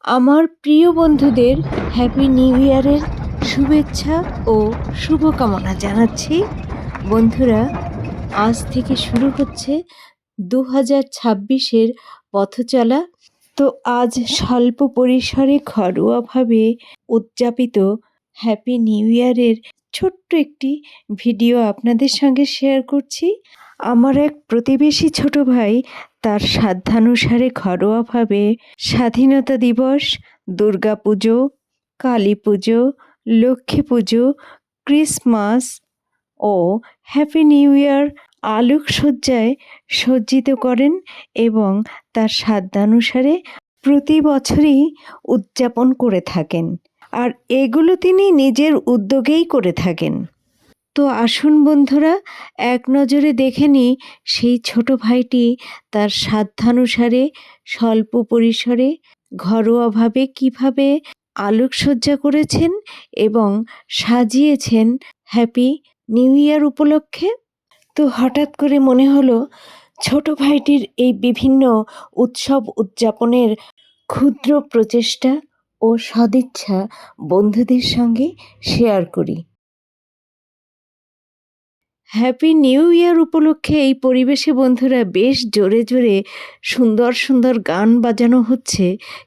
আমার প্রিয় বন্ধুদের হ্যাপি নিউ ইয়ারের শুভেচ্ছা ও শুভকামনা জানাচ্ছি। বন্ধুরা, আজ থেকে শুরু হচ্ছে 2026-এর পথচলা। তো আজ স্বল্প পরিসরে ঘরোয়াভাবে উদযাপিত হ্যাপি নিউ ইয়ারের ছোট্ট একটি ভিডিও আপনাদের সঙ্গে শেয়ার করছি। আমার এক প্রতিবেশী ছোট ভাই তার সাধ্যানুসারে ঘরোয়াভাবে স্বাধীনতা দিবস, দুর্গাপুজো, কালী পুজো, লক্ষ্মী পুজো, ক্রিসমাস ও হ্যাপি নিউ ইয়ার আলোকসজ্জায় সজ্জিত করেন এবং তার সাধ্যানুসারে প্রতি বছরই উদযাপন করে থাকেন। আর এগুলো তিনি নিজের উদ্যোগেই করে থাকেন। তো আসুন বন্ধুরা, এক নজরে দেখে নিই সেই ছোট ভাইটি তার সাধ্যানুসারে স্বল্প পরিসরে ঘরোয়াভাবে কীভাবে আলোকসজ্জা করেছেন এবং সাজিয়েছেন হ্যাপি নিউ ইয়ার উপলক্ষে। তো হঠাৎ করে মনে হলো ছোট ভাইটির এই বিভিন্ন উৎসব উদযাপনের ক্ষুদ্র প্রচেষ্টা ও সদিচ্ছা বন্ধুদের সঙ্গে শেয়ার করি। হ্যাপি নিউ ইয়ার উপলক্ষে এই পরিবেশে বন্ধুরা বেশ জোরে জোরে সুন্দর সুন্দর গান বাজানো হচ্ছে,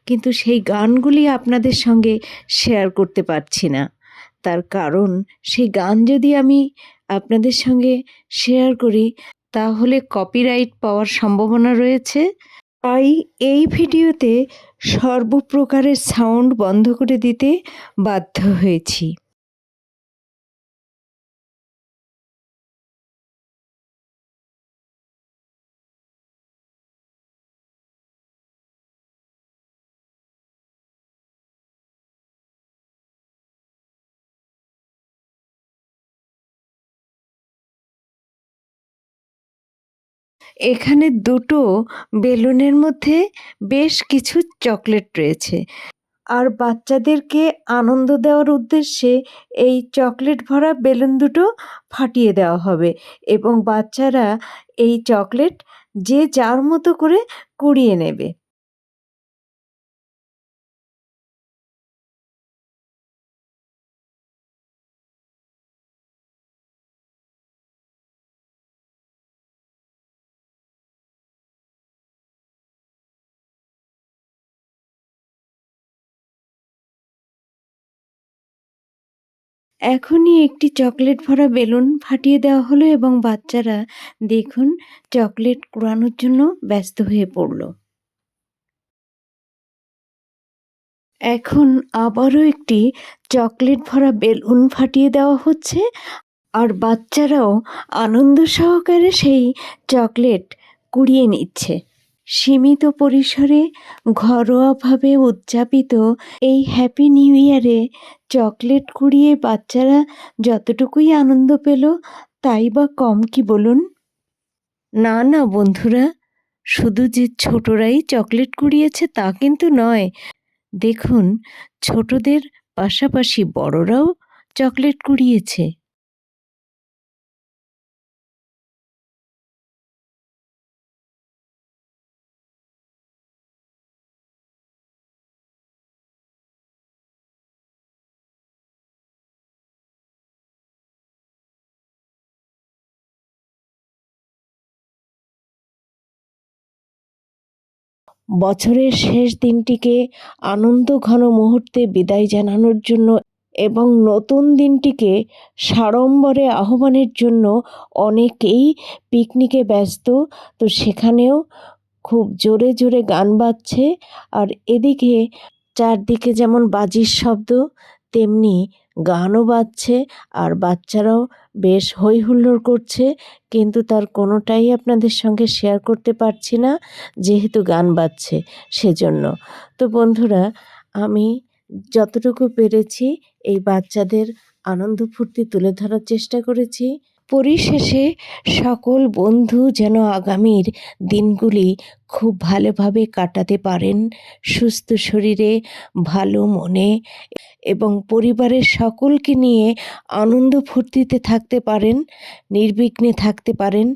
কিন্তু সেই গানগুলি আপনাদের সঙ্গে শেয়ার করতে পারছি না। তার কারণ সেই গান যদি আমি আপনাদের সঙ্গে শেয়ার করি তাহলে কপিরাইট পাওয়ার সম্ভাবনা রয়েছে। তাই এই ভিডিওতে সর্বপ্রকারের সাউন্ড বন্ধ করে দিতে বাধ্য হয়েছি। এখানে দুটো বেলুনের মধ্যে বেশ কিছু চকলেট রয়েছে, আর বাচ্চাদেরকে আনন্দ দেওয়ার উদ্দেশ্যে এই চকলেট ভরা বেলুন দুটো ফাটিয়ে দেওয়া হবে এবং বাচ্চারা এই চকলেট যে যার মতো করে কুড়িয়ে নেবে। এখনই একটি চকলেট ভরা বেলুন ফাটিয়ে দেওয়া হলো এবং বাচ্চারা দেখুন চকলেট কুড়ানোর জন্য ব্যস্ত হয়ে পড়ল। এখন আবারও একটি চকলেট ভরা বেলুন ফাটিয়ে দেওয়া হচ্ছে, আর বাচ্চারাও আনন্দ সহকারে সেই চকলেট কুড়িয়ে নিচ্ছে। সীমিত পরিসরে ঘরোয়াভাবে উদযাপিত এই হ্যাপি নিউ ইয়ারে চকলেট কুড়িয়ে বাচ্চারা যতটুকুই আনন্দ পেল তাই বা কম কি বলুন? না না বন্ধুরা, শুধু যে ছোটরাই চকলেট কুড়িয়েছে তা কিন্তু নয়। দেখুন, ছোটদের পাশাপাশি বড়রাও চকলেট কুড়িয়েছে। বছরের শেষ দিনটিকে আনন্দ ঘন মুহূর্তে বিদায় জানানোর জন্য এবং নতুন দিনটিকে সাড়ম্বরে আহ্বানের জন্য অনেকেই পিকনিকে ব্যস্ত। তো সেখানেও খুব জোরে জোরে গান বাজছে, আর এদিকে চারদিকে যেমন বাজির শব্দ তেমনি গানও বাজছে, আর বাচ্চারাও বেশ হই হুল্লোড় করছে, কিন্তু তার কোনোটাই আপনাদের সঙ্গে শেয়ার করতে পারছি না যেহেতু গান বাজছে সেজন্য। তো বন্ধুরা, আমি যতটুকু পেরেছি এই বাচ্চাদের আনন্দ ফুর্তি তুলে ধরার চেষ্টা করেছি। পরিশেষে সকল বন্ধু যেন আগামীর দিনগুলি খুব ভালোভাবে কাটাতে পারেন, সুস্থ শরীরে, ভালো মনে এবং পরিবারের সকলকে নিয়ে আনন্দ ফুর্তিতে থাকতে পারেন, নির্বিঘ্নে থাকতে পারেন,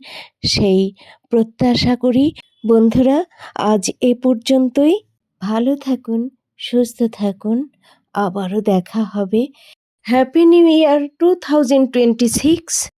সেই প্রত্যাশা করি। বন্ধুরা, আজ এ পর্যন্তই। ভালো থাকুন, সুস্থ থাকুন। আবারও দেখা হবে। Happy new year 2026।